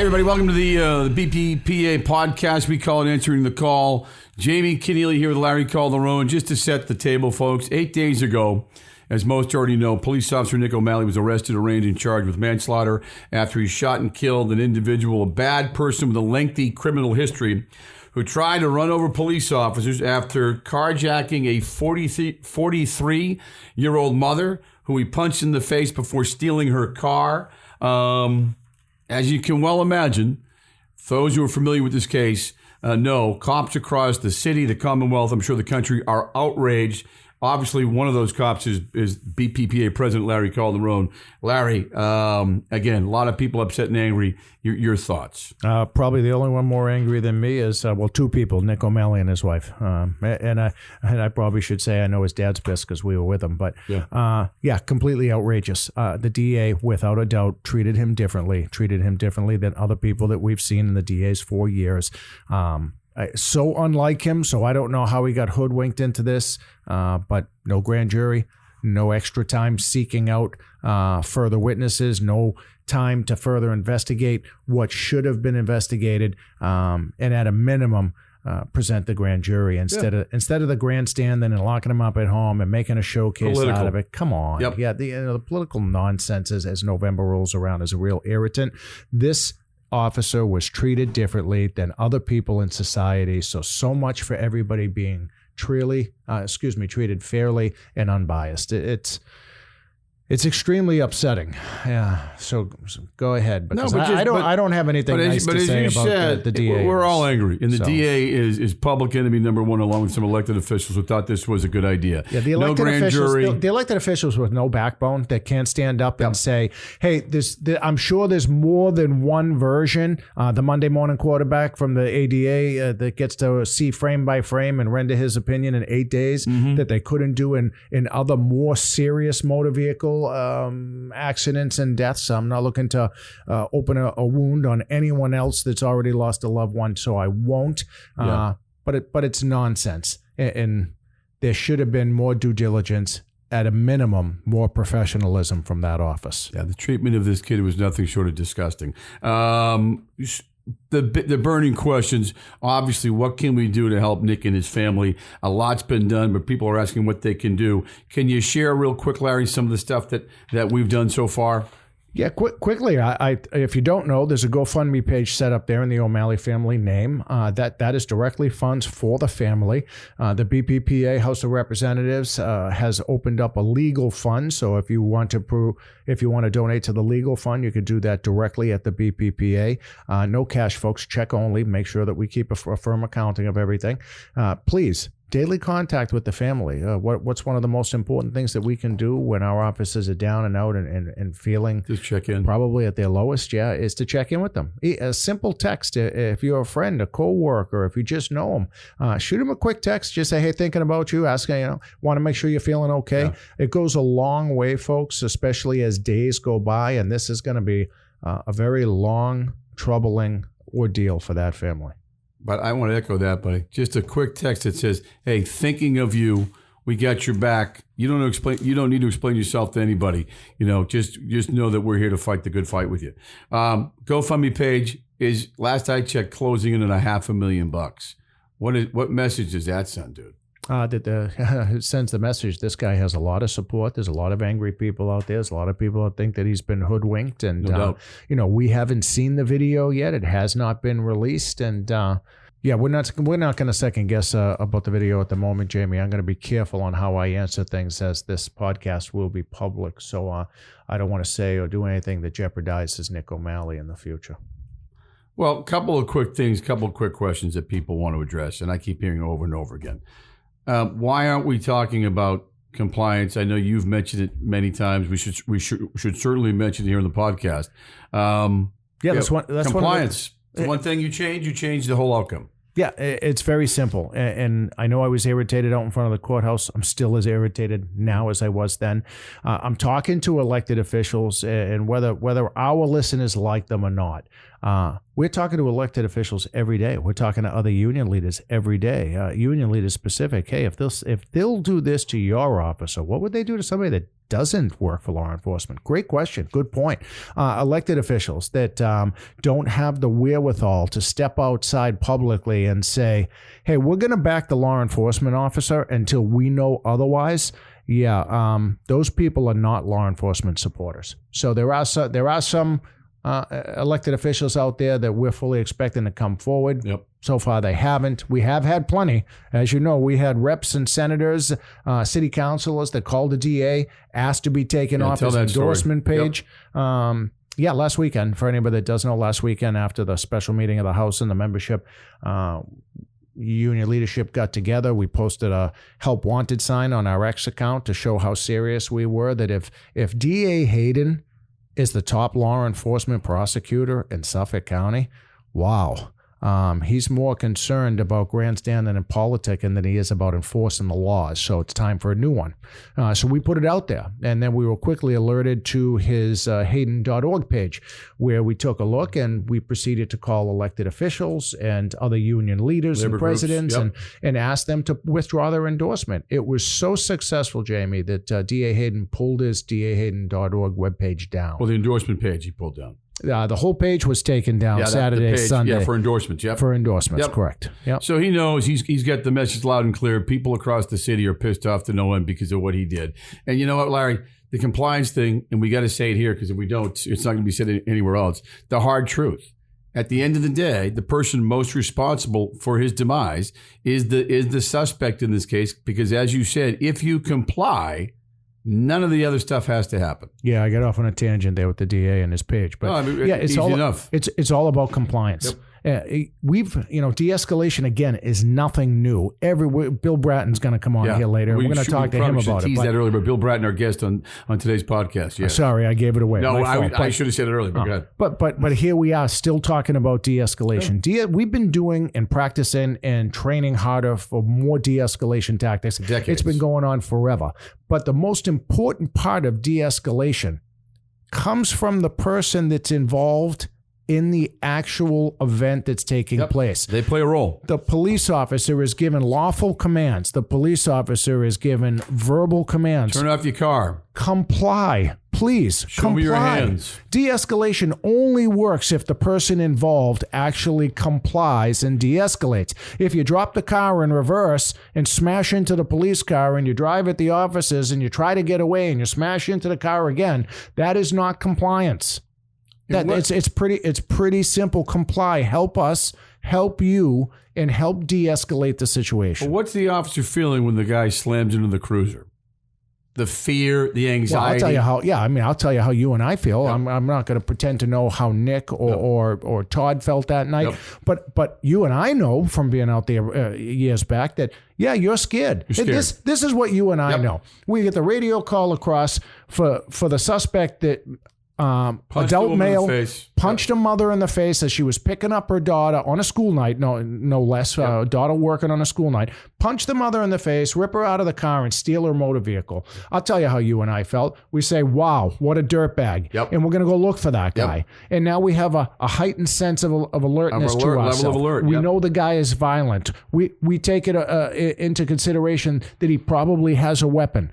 everybody, welcome to the BPPA podcast. We call it Answering the Call. Jamie Kenneally here with Larry Calderone. Just to set the table, folks, 8 days ago, as most already know, police officer Nick O'Malley was arrested, arraigned, and charged with manslaughter after he shot and killed an individual, a bad person with a lengthy criminal history, who tried to run over police officers after carjacking a 43-year-old mother who he punched in the face before stealing her car. As you can well imagine, those who are familiar with this case know cops across the city, the Commonwealth, I'm sure the country, are outraged. Obviously, one of those cops is BPPA President Larry Calderone. Larry, again, a lot of people upset and angry. Your thoughts? Probably the only one more angry than me is, two people, Nick O'Malley and his wife. And I probably should say I know his dad's pissed because we were with him. But, completely outrageous. The DA, without a doubt, treated him differently than other people that we've seen in the DA's 4 years. So unlike him, so I don't know how he got hoodwinked into this, but no grand jury, no extra time seeking out further witnesses, no time to further investigate what should have been investigated, and at a minimum, present the grand jury instead of the grandstand and locking them up at home and making a showcase out of it. Come on. Yep. Yeah, the political nonsense as November rolls around is a real irritant. This officer was treated differently than other people in society. So much for everybody being treated fairly and unbiased. It's extremely upsetting. Yeah. So go ahead, because I don't have anything nice to say about the DA. We're all angry, and the DA is public enemy number one, along with some elected officials who thought this was a good idea. Yeah, the elected officials with no backbone that can't stand up and say, "Hey, I'm sure there's more than one version." The Monday morning quarterback from the ADA that gets to see frame by frame and render his opinion in 8 days that they couldn't do in other more serious motor vehicle accidents and deaths. I'm not looking to open a wound on anyone else that's already lost a loved one, so I won't. But it's nonsense, and there should have been more due diligence. At a minimum, more professionalism from that office. Yeah, the treatment of this kid was nothing short of disgusting. The burning questions, obviously, what can we do to help Nick and his family? A lot's been done, but people are asking what they can do. Can you share real quick, Larry, some of the stuff that we've done so far? Yeah, quickly. If you don't know, there's a GoFundMe page set up there in the O'Malley family name. That is directly funds for the family. The BPPA House of Representatives has opened up a legal fund. So if you want to donate to the legal fund, you could do that directly at the BPPA. No cash, folks. Check only. Make sure that we keep a firm accounting of everything. Please. Daily contact with the family. What's one of the most important things that we can do when our officers are down and out and feeling just check in, probably at their lowest, is to check in with them. A simple text, if you're a friend, a co-worker, if you just know them, shoot them a quick text. Just say, hey, thinking about you, asking, want to make sure you're feeling okay. Yeah. It goes a long way, folks, especially as days go by, and this is going to be a very long, troubling ordeal for that family. But I want to echo that, buddy. Just a quick text that says, hey, thinking of you, we got your back. You don't need to explain yourself to anybody. Just know that we're here to fight the good fight with you. GoFundMe page is, last I checked, closing in at $500,000. What message does that send, dude? It sends the message. This guy has a lot of support. There's a lot of angry people out there. There's a lot of people that think that he's been hoodwinked. And, no doubt. We haven't seen the video yet. It has not been released. And, we're not going to second guess about the video at the moment, Jamie. I'm going to be careful on how I answer things, as this podcast will be public. So I don't want to say or do anything that jeopardizes Nick O'Malley in the future. Well, a couple of quick questions that people want to address, and I keep hearing over and over again. Why aren't we talking about compliance? I know you've mentioned it many times. We should certainly mention it here on the podcast. That's compliance. One thing you change the whole outcome. Yeah, it's very simple. And I know I was irritated out in front of the courthouse. I'm still as irritated now as I was then. I'm talking to elected officials, and whether our listeners like them or not, We're talking to elected officials every day. We're talking to other union leaders every day. Union leaders specific. Hey, if they'll do this to your officer, what would they do to somebody that doesn't work for law enforcement? Great question. Good point. Elected officials that don't have the wherewithal to step outside publicly and say, hey, we're going to back the law enforcement officer until we know otherwise. Yeah, those people are not law enforcement supporters. So there are some elected officials out there that we're fully expecting to come forward. Yep. So far, they haven't. We have had plenty. As you know, we had reps and senators, city councilors that called the DA, asked to be taken off his endorsement page. Yep. Last weekend, for anybody that doesn't know, last weekend after the special meeting of the House and the membership, union leadership got together. We posted a help wanted sign on our X account to show how serious we were, that if DA Hayden is the top law enforcement prosecutor in Suffolk County, wow. He's more concerned about grandstanding and politicking than he is about enforcing the laws. So it's time for a new one. So we put it out there. And then we were quickly alerted to his Hayden.org page, where we took a look and we proceeded to call elected officials and other union leaders and presidents and ask them to withdraw their endorsement. It was so successful, Jamie, that DA Hayden pulled his DAHayden.org webpage down. Well, the endorsement page he pulled down. The whole page was taken down Saturday, Sunday. Yeah, for endorsements. Yep. For endorsements, correct. Yep. So he knows he's got the message loud and clear. People across the city are pissed off to no end because of what he did. And you know what, Larry? The compliance thing, and we got to say it here because if we don't, it's not going to be said anywhere else. The hard truth. At the end of the day, the person most responsible for his demise is the suspect in this case, because as you said, if you comply, none of the other stuff has to happen. Yeah, I got off on a tangent there with the DA and his page, but it's all enough. It's all about compliance. Yep. We've, de-escalation again is nothing new. Bill Bratton's going to come on here later. We're going to talk to him about it. Tease that earlier, but Bill Bratton, our guest on today's podcast. Yeah. Sorry, I gave it away. No, I should have said it earlier. But go ahead. But here we are still talking about de-escalation. Yeah. We've been doing and practicing and training harder for more de-escalation tactics. Decades. It's been going on forever. But the most important part of de-escalation comes from the person that's involved in the actual event that's taking place. They play a role. The police officer is given lawful commands. The police officer is given verbal commands. Turn off your car. Comply. Please, Show me your hands. De-escalation only works if the person involved actually complies and de-escalates. If you drop the car in reverse and smash into the police car and you drive at the officers and you try to get away and you smash into the car again, that is not compliance. It's pretty simple. Comply. Help us, help you, and help de-escalate the situation. Well, what's the officer feeling when the guy slams into the cruiser? The fear, the anxiety. Well, I'll tell you how. Yeah, I'll tell you how you and I feel. Yep. I'm not going to pretend to know how Nick or Todd felt that night. Yep. But you and I know from being out there years back that you're scared. This is what you and I know. We get the radio call across for the suspect that. Adult male punched a mother in the face as she was picking up her daughter on a school night, no less, daughter working on a school night, punch the mother in the face, rip her out of the car and steal her motor vehicle. I'll tell you how you and I felt. We say, wow, what a dirtbag. Yep. And we're going to go look for that guy. Yep. And now we have a heightened sense of alertness to ourselves. Level of alert. We know the guy is violent. We take it into consideration that he probably has a weapon.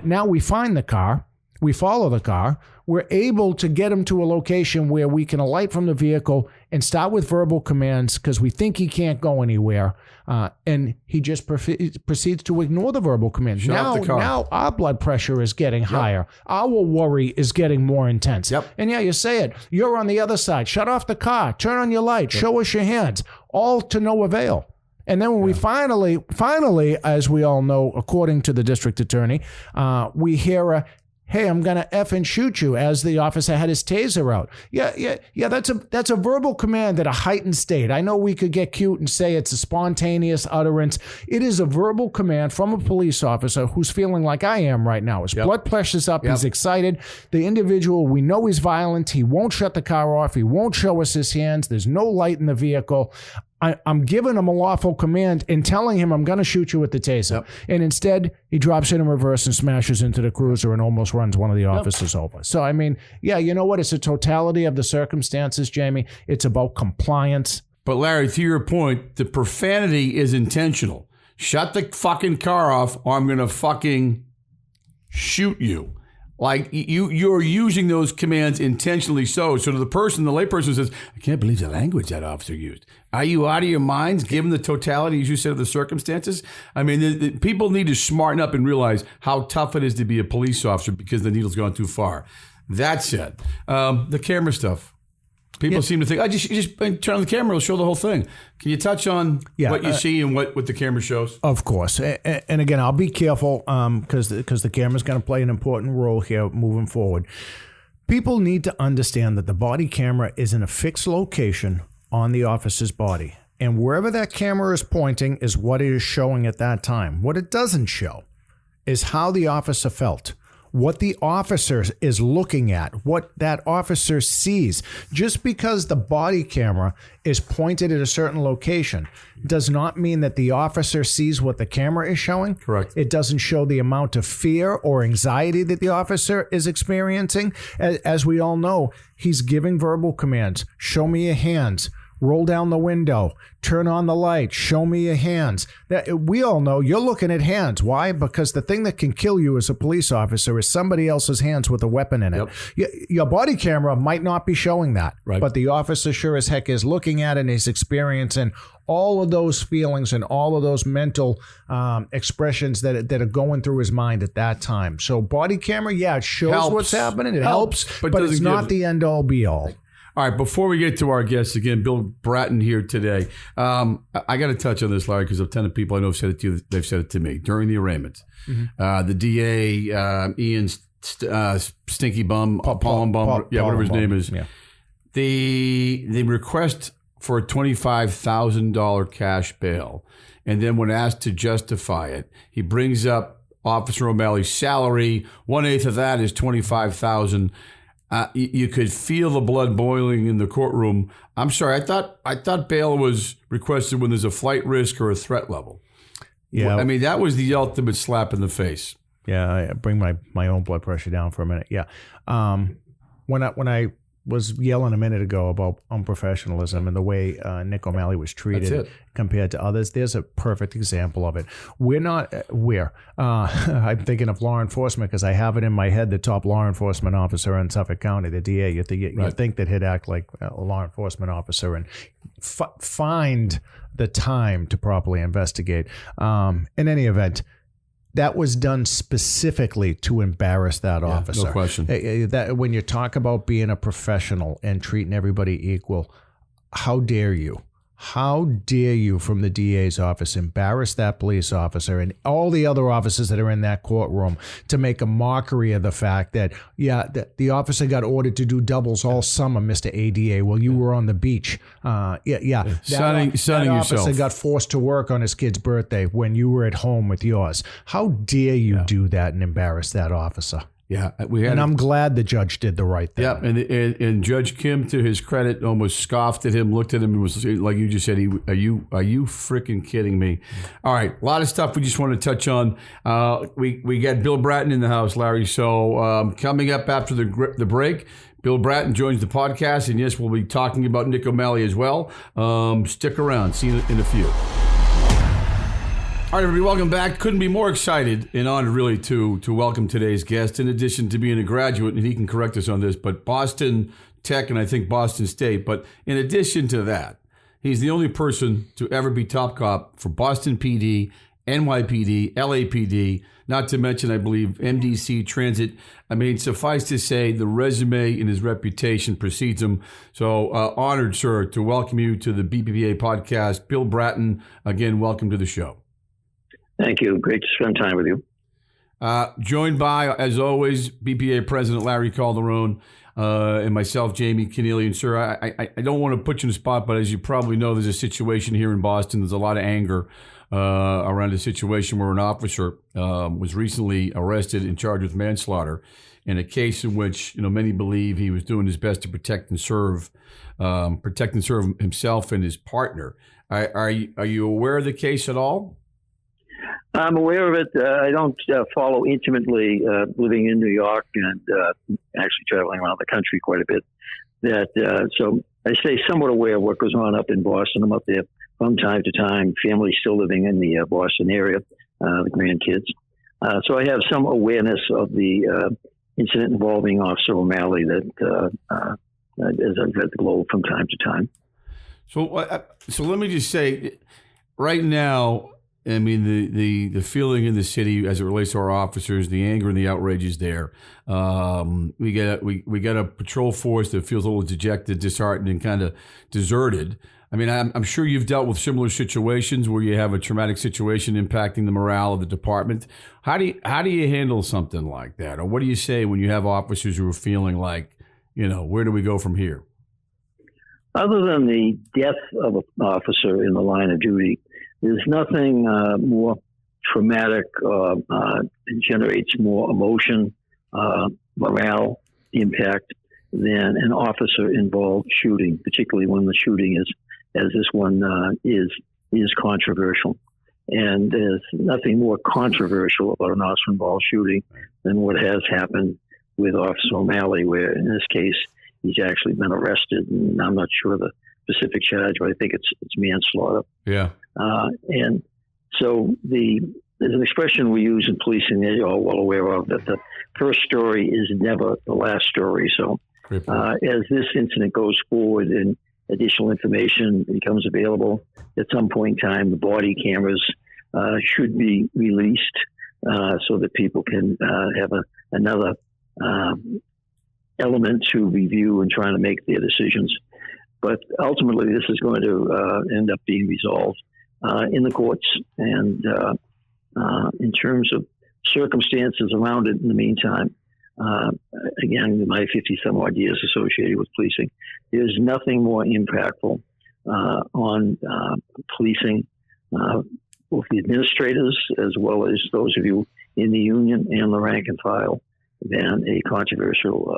Now we find the car. We follow the car. We're able to get him to a location where we can alight from the vehicle and start with verbal commands because we think he can't go anywhere. And he just proceeds to ignore the verbal commands. Now our blood pressure is getting higher. Our worry is getting more intense. Yep. And you say it. You're on the other side. Shut off the car. Turn on your light. Show us your hands. All to no avail. And then when we finally, as we all know, according to the district attorney, we hear a, hey, I'm going to effing shoot you, as the officer had his taser out. Yeah, that's a verbal command at a heightened state. I know we could get cute and say it's a spontaneous utterance. It is a verbal command from a police officer who's feeling like I am right now. His blood pressure's up. He's excited. The individual, we know he's violent. He won't shut the car off. He won't show us his hands. There's no light in the vehicle. I'm giving him a lawful command and telling him I'm going to shoot you with the taser. Yep. And instead, he drops it in reverse and smashes into the cruiser and almost runs one of the officers over. So, I mean, yeah, you know what? It's a totality of the circumstances, Jamie. It's about compliance. But, Larry, to your point, the profanity is intentional. Shut the fucking car off or I'm going to fucking shoot you. Like, you're using those commands intentionally so to the person, the layperson says, I can't believe the language that officer used. Are you out of your minds, given the totality, as you said, of the circumstances? I mean, the people need to smarten up and realize how tough it is to be a police officer because the needle's gone too far. That said, the camera stuff. People seem to think, just turn on the camera, it'll show the whole thing. Can you touch on what you see and what the camera shows? Of course. And again, I'll be careful because the camera's going to play an important role here moving forward. People need to understand that the body camera is in a fixed location on the officer's body. And wherever that camera is pointing is what it is showing at that time. What it doesn't show is how the officer felt. What the officer is looking at, what that officer sees. Just because the body camera is pointed at a certain location does not mean that the officer sees what the camera is showing. Correct. It doesn't show the amount of fear or anxiety that the officer is experiencing. As we all know, he's giving verbal commands. Show me your hands. Roll down the window, turn on the light, show me your hands. We all know you're looking at hands. Why? Because the thing that can kill you as a police officer is somebody else's hands with a weapon in it. Yep. Your body camera might not be showing that, right, but the officer sure as heck is looking at it and is experiencing all of those feelings and all of those mental expressions that are going through his mind at that time. So body camera, it shows what's happening. It helps, but it's not the end all be all. All right, before we get to our guests again, Bill Bratton here today. I got to touch on this, Larry, because a ton of people I know have said it to you. They've said it to me during the arraignment. Mm-hmm. The DA, Ian Stinky Bum, whatever his name is. Yeah. The request for a $25,000 cash bail, and then when asked to justify it, he brings up Officer O'Malley's salary. 1/8 of that is $25,000. You could feel the blood boiling in the courtroom. I'm sorry. I thought bail was requested when there's a flight risk or a threat level. Yeah. I mean, that was the ultimate slap in the face. Yeah. I bring my own blood pressure down for a minute. Yeah. When I was yelling a minute ago about unprofessionalism and the way Nick O'Malley was treated compared to others, there's a perfect example of it. I'm thinking of law enforcement because I have it in my head, the top law enforcement officer in Suffolk County, the DA. You think that he'd act like a law enforcement officer and find the time to properly investigate. In any event, that was done specifically to embarrass that officer. No question. That when you talk about being a professional and treating everybody equal, how dare you? How dare you from the DA's office embarrass that police officer and all the other officers that are in that courtroom to make a mockery of the fact that, the officer got ordered to do doubles all summer, Mr. ADA, while you were on the beach. Sunning that officer yourself. Got forced to work on his kid's birthday when you were at home with yours. How dare you do that and embarrass that officer? Yeah, I'm glad the judge did the right thing. Yeah, and Judge Kim, to his credit, almost scoffed at him, looked at him, and was like you just said, "Are you freaking kidding me?" All right, a lot of stuff we just want to touch on. We got Bill Bratton in the house, Larry. So coming up after the break, Bill Bratton joins the podcast, and yes, we'll be talking about Nick O'Malley as well. Stick around. See you in a few. All right, everybody, welcome back. Couldn't be more excited and honored, really, to welcome today's guest, in addition to being a graduate, and he can correct us on this, but Boston Tech and I think Boston State. But in addition to that, he's the only person to ever be top cop for Boston PD, NYPD, LAPD, not to mention, I believe, MDC Transit. I mean, suffice to say, the resume and his reputation precedes him. So honored, sir, to welcome you to the BPPA podcast. Bill Bratton, again, welcome to the show. Thank you. Great to spend time with you. Joined by, as always, BPA President Larry Calderone. and myself, Jamie, Kenneally, and sir, I don't want to put you in the spot, but as you probably know, there's a situation here in Boston. There's a lot of anger around a situation where an officer was recently arrested and charged with manslaughter in a case in which many believe he was doing his best to protect and serve himself and his partner. Are you aware of the case at all? I'm aware of it. I don't follow intimately, living in New York and actually traveling around the country quite a bit. So I stay somewhat aware of what goes on up in Boston. I'm up there from time to time. Family still living in the Boston area, the grandkids. So I have some awareness of the incident involving Officer O'Malley that, as I've read the Globe from time to time. So let me just say, right now, I mean, the feeling in the city as it relates to our officers, the anger and the outrage is there. We got a patrol force that feels a little dejected, disheartened, and kind of deserted. I mean, I'm sure you've dealt with similar situations where you have a traumatic situation impacting the morale of the department. How do you handle something like that, or what do you say when you have officers who are feeling like, where do we go from here? Other than the death of an officer in the line of duty, there's nothing more traumatic, generates more emotion, morale impact than an officer-involved shooting, particularly when the shooting is, as this one is controversial. And there's nothing more controversial about an officer-involved shooting than what has happened with Officer O'Malley, where in this case he's actually been arrested, and I'm not sure the specific charge, but I think it's manslaughter. Yeah. And so there's an expression we use in policing that you're all well aware of, that the first story is never the last story. So as this incident goes forward and additional information becomes available, at some point in time, the body cameras should be released so that people can have another element to review and trying to make their decisions. But ultimately, this is going to end up being resolved in the courts. And in terms of circumstances around it in the meantime, again, my 50-some-odd years associated with policing, there's nothing more impactful on policing, both the administrators as well as those of you in the union and the rank and file, than a controversial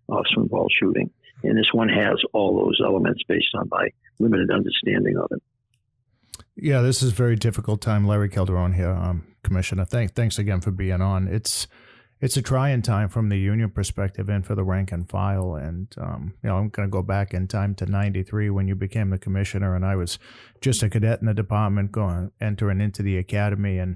officer-involved shooting. And this one has all those elements based on my limited understanding of it. Yeah, this is a very difficult time. Larry Calderone here, Commissioner. Thanks again for being on. It's a trying time from the union perspective and for the rank and file. And, I'm going to go back in time to 93 when you became the commissioner, and I was just a cadet in the department entering into the academy. And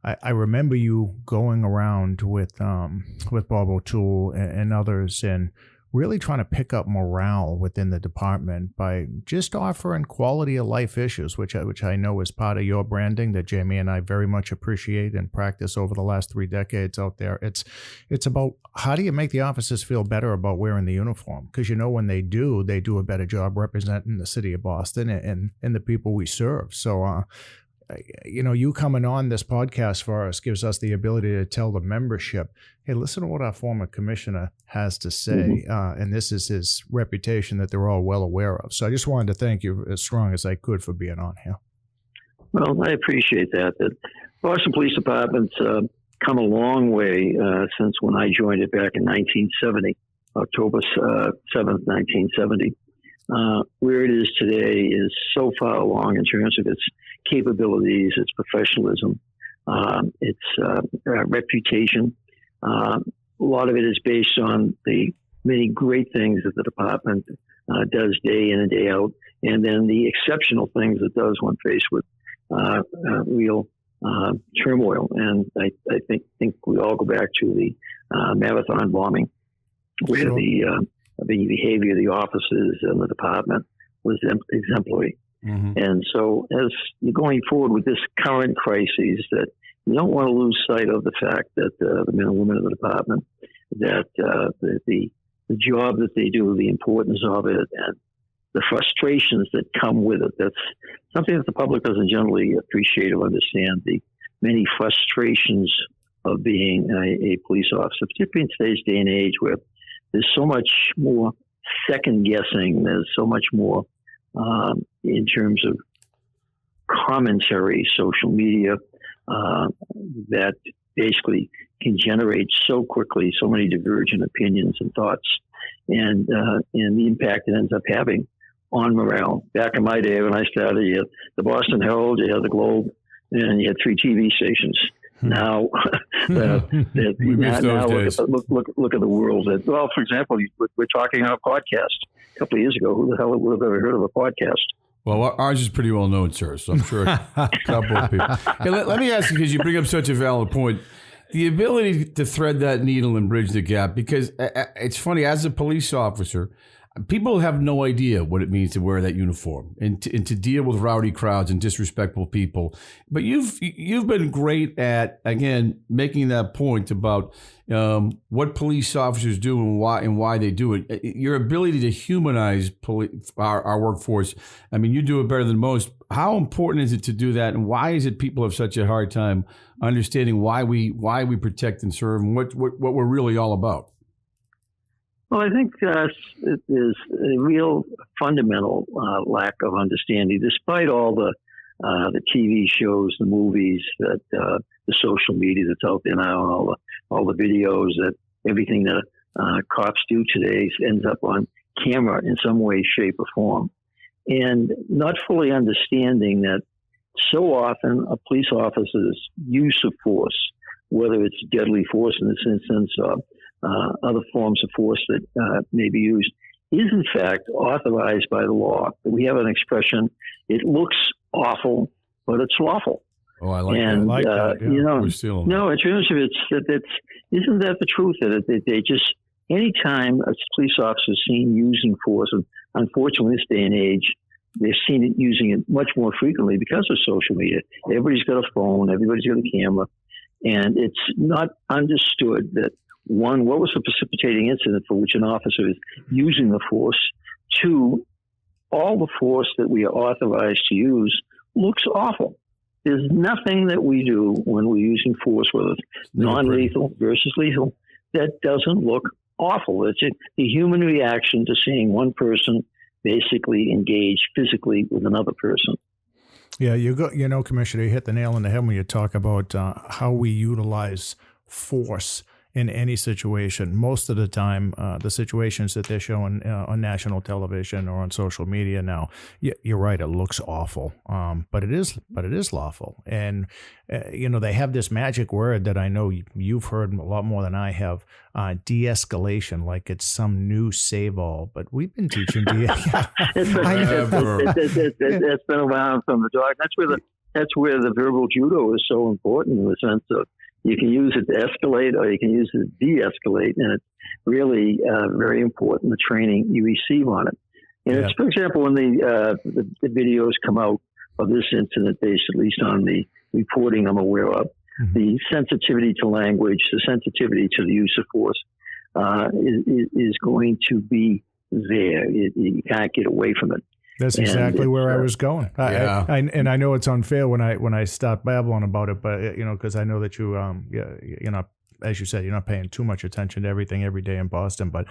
I remember you going around with Bob O'Toole and others and really trying to pick up morale within the department by just offering quality of life issues, which I know is part of your branding that Jamie and I very much appreciate and practice over the last 3 decades out there. It's about how do you make the officers feel better about wearing the uniform? Because when they do a better job representing the city of Boston and the people we serve. So you coming on this podcast for us gives us the ability to tell the membership, hey, listen to what our former commissioner has to say. And this is his reputation that they're all well aware of. So I just wanted to thank you as strong as I could for being on here. Well, I appreciate that. The Boston Police Department's come a long way since when I joined it back in 1970, October 7th, 1970. Where it is today is so far along in terms of its capabilities, its professionalism, its reputation. A lot of it is based on the many great things that the department does day in and day out, and then the exceptional things it does when faced with real turmoil. And I think we all go back to the marathon bombing, where Sure. the behavior of the officers and the department was exemplary. Mm-hmm. And so as you're going forward with this current crisis, that you don't want to lose sight of the fact that the men and women of the department, that the job that they do, the importance of it, and the frustrations that come with it. That's something that the public doesn't generally appreciate or understand, the many frustrations of being a police officer, particularly in today's day and age where there's so much more second guessing. There's so much more in terms of commentary, social media, that basically can generate so quickly so many divergent opinions and thoughts, and the impact it ends up having on morale. Back in my day when I started, you had the Boston Herald, you had the Globe, and you had 3 TV stations. Now, now look at the world. Well, for example, we're talking on a podcast. A couple of years ago, who the hell would have ever heard of a podcast? Well, ours is pretty well known, sir, so I'm sure a couple of people. Hey, let me ask you, because you bring up such a valid point, the ability to thread that needle and bridge the gap, because it's funny, as a police officer, people have no idea what it means to wear that uniform and to deal with rowdy crowds and disrespectful people. But you've been great at, again, making that point about what police officers do and why they do it. Your ability to humanize our workforce. I mean, you do it better than most. How important is it to do that, and why is it people have such a hard time understanding why we protect and serve and what we're really all about? Well, I think it is a real fundamental lack of understanding, despite all the TV shows, the movies, that the social media that's out there now, and all the videos, that everything that cops do today ends up on camera in some way, shape, or form, and not fully understanding that so often a police officer's use of force, whether it's deadly force in this instance or other forms of force that may be used, is in fact authorized by the law. We have an expression: "It looks awful, but it's lawful." Oh, I like that. Yeah. You know, no, in terms of isn't that the truth? That they just, anytime a police officer is seen using force, and unfortunately, this day and age, they've seen it using it much more frequently because of social media. Everybody's got a phone, everybody's got a camera, and it's not understood that, one, what was the precipitating incident for which an officer is using the force? Two, all the force that we are authorized to use looks awful. There's nothing that we do when we're using force, whether it's non-lethal versus lethal, that doesn't look awful. It's the human reaction to seeing one person basically engage physically with another person. Yeah, Commissioner, you hit the nail on the head when you talk about how we utilize force in any situation. Most of the time, the situations that they're showing on national television or on social media now, you're right, it looks awful, but it is lawful. And they have this magic word that I know you've heard a lot more than I have, de-escalation, like it's some new save-all. But we've been teaching It's been around from the dog. That's where the verbal judo is so important, in the sense of, you can use it to escalate or you can use it to de-escalate, and it's really very important, the training you receive on it. And it's, for example, when the videos come out of this incident, based at least on the reporting I'm aware of, the sensitivity to language, the sensitivity to the use of force is going to be there. You can't get away from it. That's exactly where I was going. And I know it's unfair when I start babbling about it, but because I know that you're not, as you said, you're not paying too much attention to everything every day in Boston. But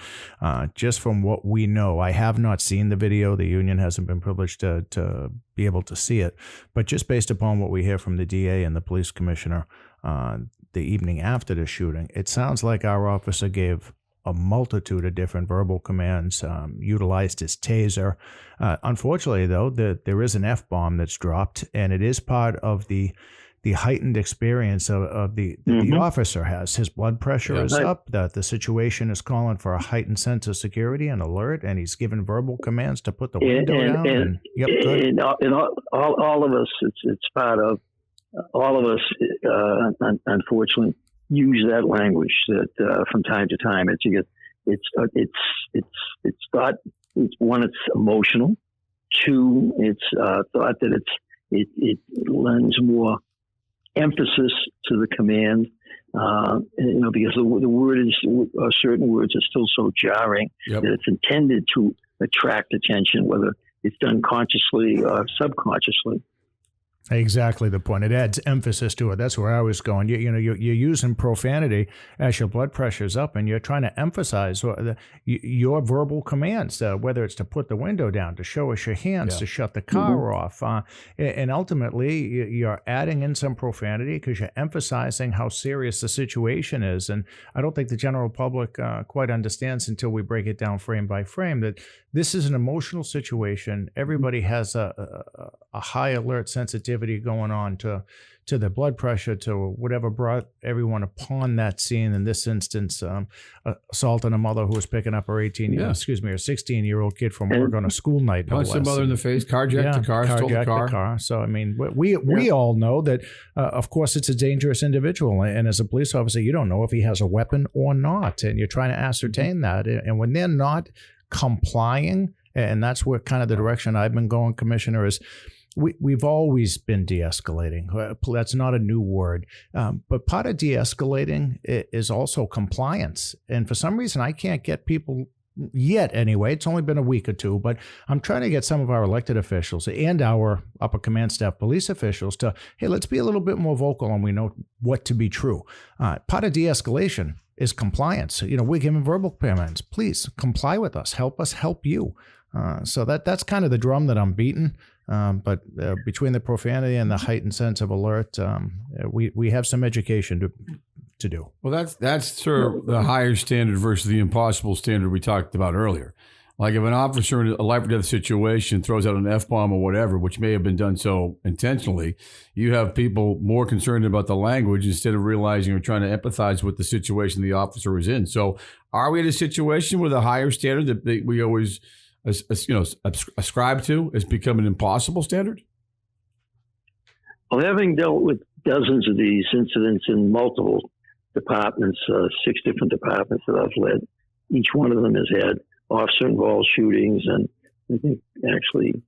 just from what we know, I have not seen the video. The union hasn't been privileged to be able to see it. But just based upon what we hear from the DA and the police commissioner the evening after the shooting, it sounds like our officer gave a multitude of different verbal commands, utilized his taser. Unfortunately, though, there is an F-bomb that's dropped, and it is part of the heightened experience of the officer has. His blood pressure is up. The situation is calling for a heightened sense of security and alert, and he's given verbal commands to put the window down. And all of us, it's part of all of us. Unfortunately, use that language that from time to time. It's thought. It's one. It's emotional. Two. It's thought that it lends more emphasis to the command. Because the word is certain words are still so jarring that it's intended to attract attention, whether it's done consciously or subconsciously. Exactly the point. It adds emphasis to it. That's where I was going. You're using profanity as your blood pressure's up, and you're trying to emphasize your verbal commands, whether it's to put the window down, to show us your hands, to shut the car off. And ultimately, you're adding in some profanity because you're emphasizing how serious the situation is. And I don't think the general public quite understands until we break it down frame by frame that this is an emotional situation. Everybody has a high alert sensitivity going on to the blood pressure, to whatever brought everyone upon that scene. In this instance, assaulting a mother who was picking up her 16-year-old kid from work on a school night. Punched the mother in the face, carjacked the car, stole the car. So, I mean, we all know that, of course, it's a dangerous individual. And as a police officer, you don't know if he has a weapon or not. And you're trying to ascertain that. And when they're not complying, and that's where kind of the direction I've been going, Commissioner, is we've always been de-escalating. That's not a new word. But part of de-escalating is also compliance. And for some reason, I can't get people yet anyway. It's only been a week or two, but I'm trying to get some of our elected officials and our upper command staff police officials to, hey, let's be a little bit more vocal and we know what to be true. Part of de-escalation is compliance. We're giving verbal commands. Please comply with us. Help us help you. So that's kind of the drum that I'm beating. But between the profanity and the heightened sense of alert, we have some education to do. Well, that's sort of the higher standard versus the impossible standard we talked about earlier. Like if an officer in a life or death situation throws out an F-bomb or whatever, which may have been done so intentionally, you have people more concerned about the language instead of realizing or trying to empathize with the situation the officer is in. So are we in a situation with a higher standard that we always ascribe to has become an impossible standard? Well, having dealt with dozens of these incidents in multiple departments, 6 different departments that I've led, each one of them has had officer-involved shootings, and I think actually,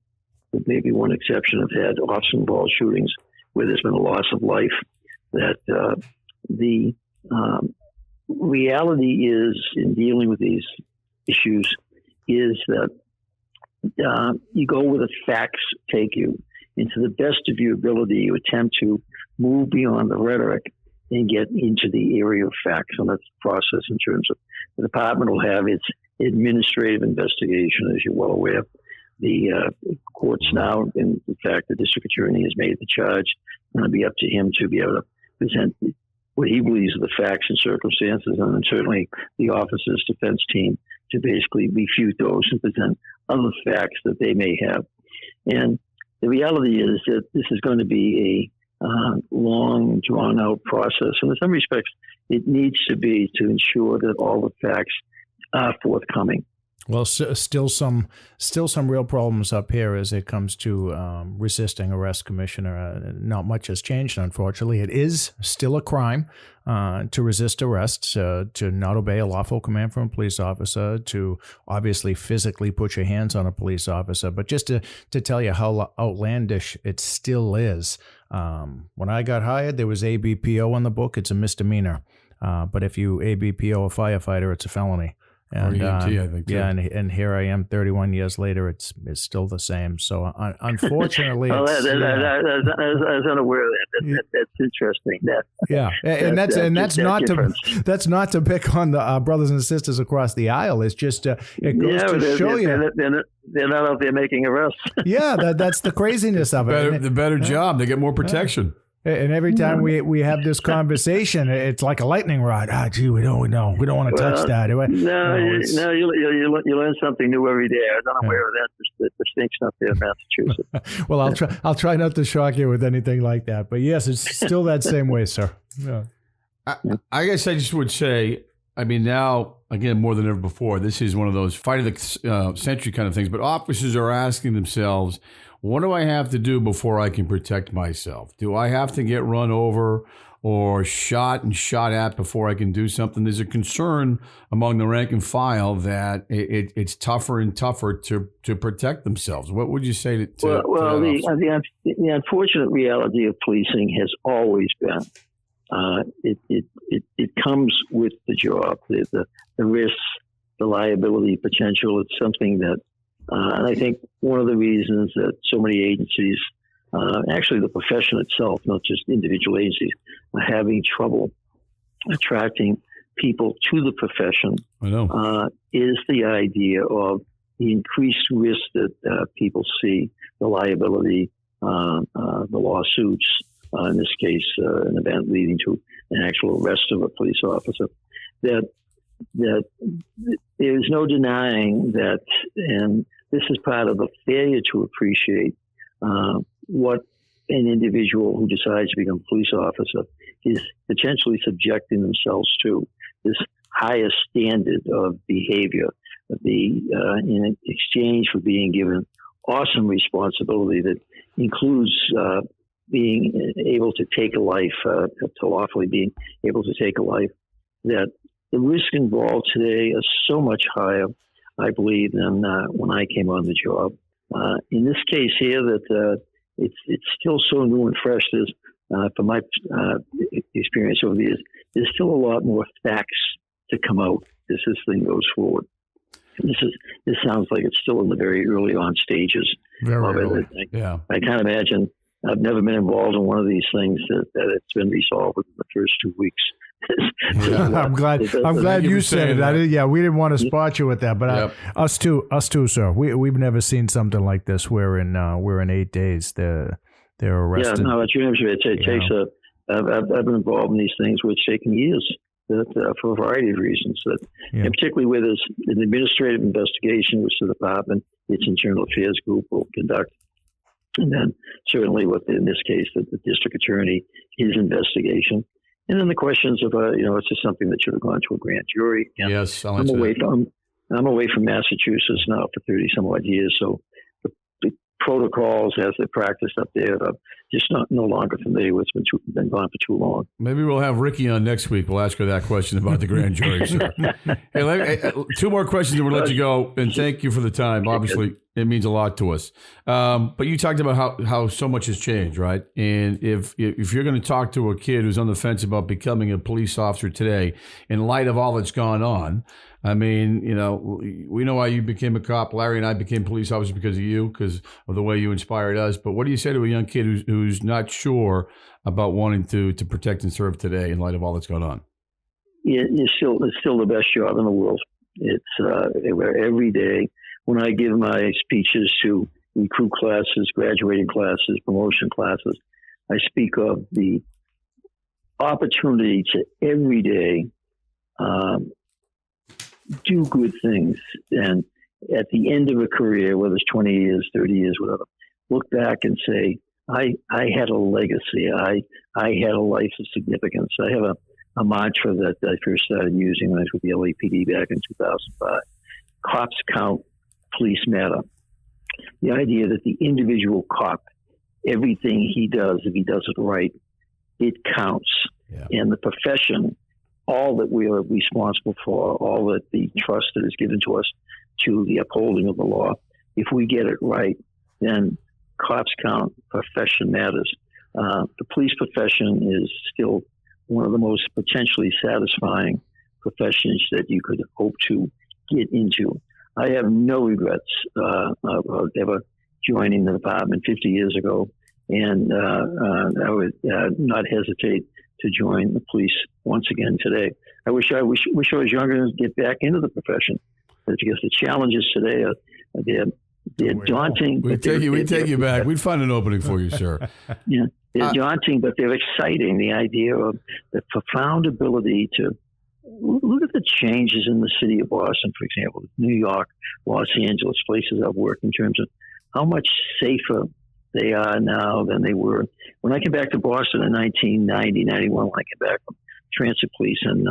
with maybe one exception, have had officer-involved shootings where there's been a loss of life. That the reality is, in dealing with these issues, is that you go where the facts take you. And to the best of your ability, you attempt to move beyond the rhetoric and get into the area of facts. And that's the process in terms of the department will have its administrative investigation, as you're well aware. The courts now, in fact, the district attorney has made the charge. It's going to be up to him to be able to present what he believes are the facts and circumstances, and then certainly the officer's defense team to basically refute those and present other facts that they may have. And the reality is that this is going to be a long, drawn-out process. And in some respects, it needs to be to ensure that all the facts are forthcoming. Well, still some real problems up here as it comes to resisting arrest, Commissioner. Not much has changed, unfortunately. It is still a crime to resist arrest, to not obey a lawful command from a police officer, to obviously physically put your hands on a police officer. But just to tell you how outlandish it still is, when I got hired, there was ABPO on the book. It's a misdemeanor. But if you ABPO a firefighter, it's a felony. And, I think, too. yeah, and here I am 31 years later, it's still the same. So unfortunately, I was unaware of that. That's interesting. That's not to pick on the brothers and sisters across the aisle. It's just it goes to show you they're not out there making arrests. Yeah, that's the craziness of it. The better job, they get more protection. And every time we have this conversation, it's like a lightning rod. Gee, we don't want to touch that. You learn something new every day. I was unaware of that distinction up there in Massachusetts. Well, I'll try not to shock you with anything like that. But yes, it's still that same way, sir. Yeah. I guess I just would say, I mean, now, again, more than ever before, this is one of those fight of the century kind of things. But officers are asking themselves, what do I have to do before I can protect myself? Do I have to get run over or shot at before I can do something? There's a concern among the rank and file that it's tougher and tougher to protect themselves. What would you say to the unfortunate reality of policing has always been it comes with the job, the risks, the liability potential. It's something that and I think one of the reasons that so many agencies actually the profession itself, not just individual agencies, are having trouble attracting people to the profession. I know. Is the idea of the increased risk that people see, the liability, the lawsuits, in this case, an event leading to an actual arrest of a police officer, that there's no denying that, and this is part of the failure to appreciate what an individual who decides to become a police officer is potentially subjecting themselves to, this higher standard of behavior, in exchange for being given awesome responsibility that includes being able to take a life, to lawfully being able to take a life, that the risk involved today is so much higher, I believe, than when I came on the job. In this case here, that it's still so new and fresh. There's, from my experience over the years, there's still a lot more facts to come out as this thing goes forward. This sounds like it's still in the very early on stages of it. I can't imagine. I've never been involved in one of these things that it's been resolved within the first 2 weeks. I'm glad you said it. We didn't want to spot you with that, but us too, sir. We've never seen something like this. We're in 8 days. They're arrested. Yeah, no, it takes I've been involved in these things which taken years. For a variety of reasons, and particularly where there's an administrative investigation, which the department, its internal affairs group, will conduct, and then certainly, in this case, the district attorney, his investigation, and then the questions of, it's just something that should have gone to a grand jury. And yes, I'm away from Massachusetts now for 30 some odd years, so the protocols as they're practiced up there, just no longer familiar with. It's been gone for too long. Maybe we'll have Ricky on next week. We'll ask her that question about the grand jury, sir. Hey, two more questions and we'll let you go. And thank you for the time. Obviously, it means a lot to us. But you talked about how so much has changed, right? And if you're going to talk to a kid who's on the fence about becoming a police officer today, in light of all that's gone on, I mean, we know why you became a cop. Larry and I became police officers because of you, because of the way you inspired us. But what do you say to a young kid who's not sure about wanting to protect and serve today in light of all that's gone on? Yeah, it's still the best job in the world. It's every day when I give my speeches to recruit classes, graduating classes, promotion classes, I speak of the opportunity to every day do good things, and at the end of a career, whether it's 20 years, 30 years, whatever, look back and say, I had a legacy. I had a life of significance. I have a mantra that I first started using when I was with the LAPD back in 2005. Cops count, police matter. The idea that the individual cop, everything he does, if he does it right, it counts. Yeah. And the profession, all that we are responsible for, all that the trust that is given to us to the upholding of the law, if we get it right, then cops count, profession matters. The police profession is still one of the most potentially satisfying professions that you could hope to get into. I have no regrets of ever joining the department 50 years ago, and I would not hesitate to join the police once again today. I wish I was younger and get back into the profession, because the challenges today they're daunting. We take you back. We'd find an opening for you, sir. Yeah, they're daunting, but they're exciting. The idea of the profound ability to look at the changes in the city of Boston, for example, New York, Los Angeles, places I've worked, in terms of how much safer they are now than they were. When I came back to Boston in 1990, 91, when I came back from transit police in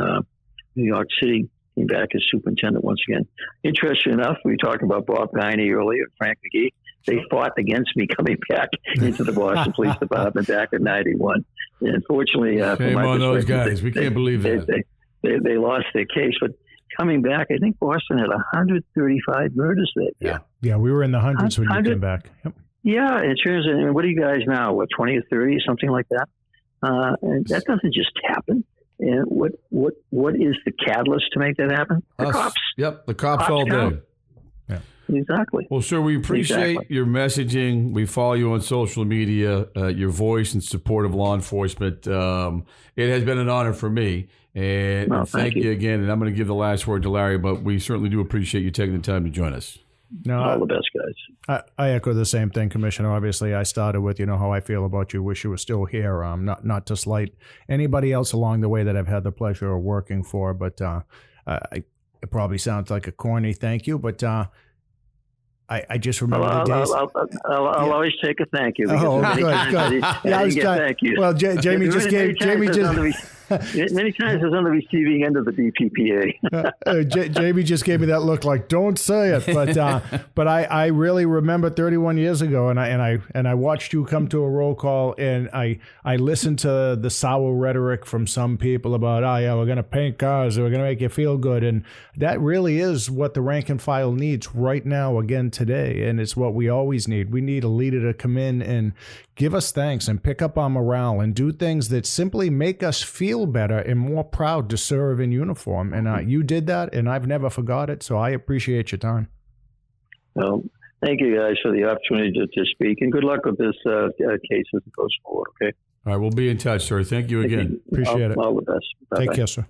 New York City, came back as superintendent once again. Interesting enough, we were talking about Bob Guiney earlier, Frank McGee. They fought against me coming back into the Boston Police Department back in 91. And unfortunately, shame on those guys. We can't believe that. They lost their case, but coming back, I think Boston had 135 murders that year. Yeah, we were in the hundreds when you came back. Yep. Yeah, in terms of, what are you guys now? What, 20 or 30, something like that? And that doesn't just happen. And what is the catalyst to make that happen? The cops. Yep, the cops all day. Count. Exactly. Well, sir, we appreciate your messaging. We follow you on social media, your voice in support of law enforcement. It has been an honor for me. And thank you again. And I'm going to give the last word to Larry, but we certainly do appreciate you taking the time to join us. No, all the best, guys. I echo the same thing, Commissioner. Obviously, I started with, how I feel about you. Wish you were still here. Not to slight anybody else along the way that I've had the pleasure of working for, but it probably sounds like a corny thank you, but I just remember the days. I'll always take a thank you. Oh, good. Thank you. Well, Jamie just gave. Many times I was on the receiving end of the BPPA. Jamie just gave me that look like, don't say it. But I really remember 31 years ago, and I watched you come to a roll call, and I listened to the sour rhetoric from some people about, we're going to paint cars, we're going to make you feel good, and that really is what the rank and file needs right now, again today, and it's what we always need. We need a leader to come in and give us thanks and pick up our morale and do things that simply make us feel better and more proud to serve in uniform. And you did that, and I've never forgot it. So I appreciate your time. Well, thank you guys for the opportunity to speak, and good luck with this case as it goes forward. Okay. All right, we'll be in touch, sir. Thank you again. Appreciate it. All the best. Bye-bye. Take care, sir.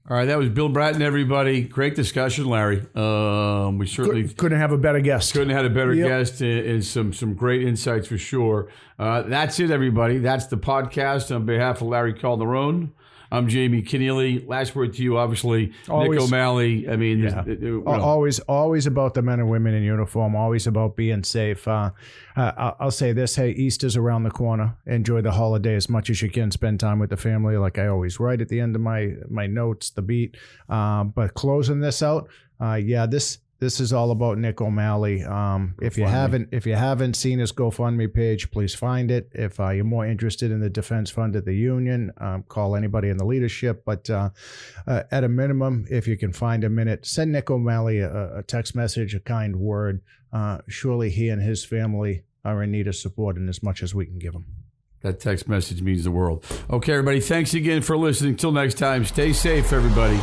All right, that was Bill Bratton, everybody. Great discussion, Larry. We certainly couldn't have a better guest. Couldn't have had a better guest, and some great insights for sure. That's it, everybody. That's the podcast. On behalf of Larry Calderone, I'm Jamie Kenneally. Last word to you, obviously, Nick O'Malley. I mean, always about the men and women in uniform. Always about being safe. I'll say this: hey, Easter's around the corner. Enjoy the holiday as much as you can. Spend time with the family, like I always write at the end of my notes, the beat. But closing this out, This is all about Nick O'Malley. If you haven't seen his GoFundMe page, please find it. If you're more interested in the defense fund of the union, call anybody in the leadership. But at a minimum, if you can find a minute, send Nick O'Malley a text message, a kind word. Surely he and his family are in need of support, and as much as we can give them. That text message means the world. Okay, everybody, thanks again for listening. Till next time, stay safe, everybody.